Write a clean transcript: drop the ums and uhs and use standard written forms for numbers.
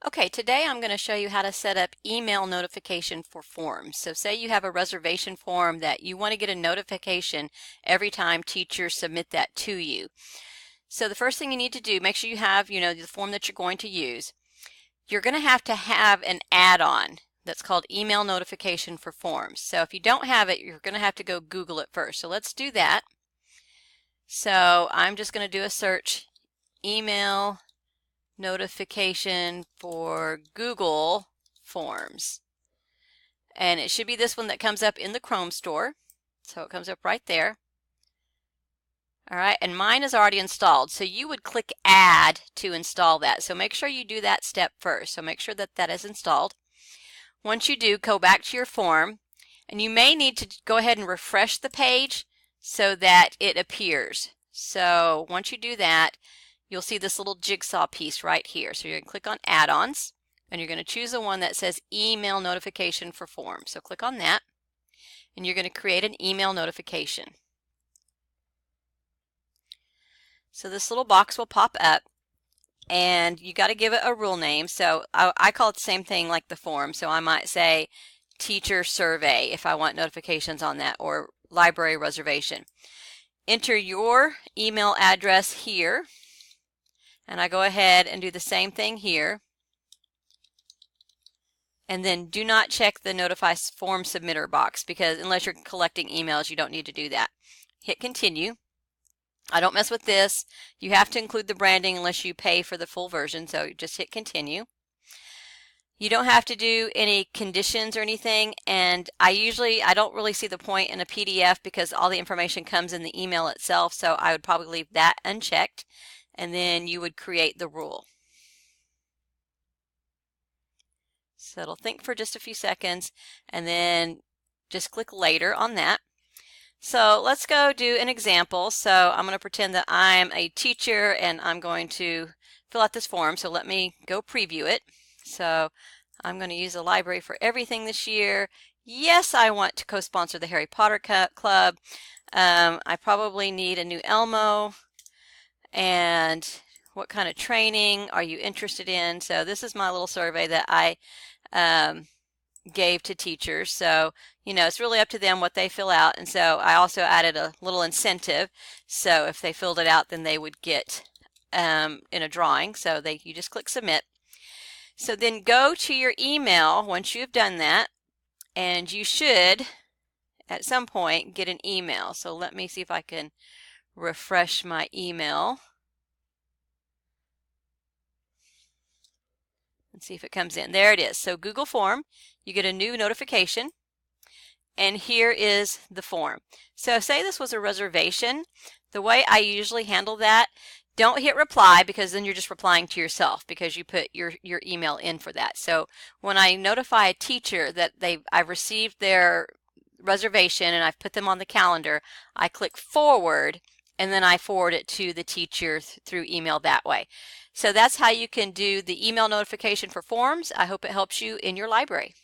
Okay, today I'm going to show you how to set up email notification for forms. So say you have a reservation form that you want to get a notification every time teachers submit that to you. So the first thing you need to do, make sure you have, the form that you're going to use. You're going to have an add-on that's called email notification for forms. So if you don't have it, you're going to have to go Google it first. So let's do that. So I'm just going to do a search, email notification for Google Forms. And it should be this one that comes up in the Chrome store. So it comes up right there. All right, and mine is already installed. So you would click Add to install that. So make sure you do that step first. So make sure that that is installed. Once you do, go back to your form. And you may need to go ahead and refresh the page so that it appears. So once you do that, you'll see this little jigsaw piece right here. So you're going to click on Add-ons, and you're going to choose the one that says Email Notification for Forms. So click on that, and you're going to create an email notification. So this little box will pop up, and you got to give it a rule name. So I call it the same thing like the form. So I might say Teacher Survey if I want notifications on that, or Library Reservation. Enter your email address here. And I go ahead and do the same thing here. And then do not check the Notify Form Submitter box, because unless you're collecting emails, you don't need to do that. Hit Continue. I don't mess with this. You have to include the branding unless you pay for the full version, so just hit Continue. You don't have to do any conditions or anything, and I don't really see the point in a PDF because all the information comes in the email itself, so I would probably leave that unchecked. And then you would create the rule. So it'll think for just a few seconds, and then just click Later on that. So let's go do an example. So I'm going to pretend that I'm a teacher and I'm going to fill out this form. So let me go preview it. So I'm going to use the library for everything this year. Yes, I want to co-sponsor the Harry Potter Club. I probably need a new Elmo. And what kind of training are you interested in? So this is my little survey that I gave to teachers. So, it's really up to them what they fill out. And so I also added a little incentive. So if they filled it out, then they would get in a drawing. So you just click Submit. So then go to your email once you've done that, and you should at some point get an email. So let me see if I can refresh my email and see if it comes in. There it is. So Google Form, you get a new notification, and here is the form. So say this was a reservation. The way I usually handle that, don't hit reply, because then you're just replying to yourself because you put your email in for that. So when I notify a teacher that I've received their reservation and I've put them on the calendar, I click forward, and then I forward it to the teacher through email that way. So that's how you can do the email notification for forms. I hope it helps you in your library.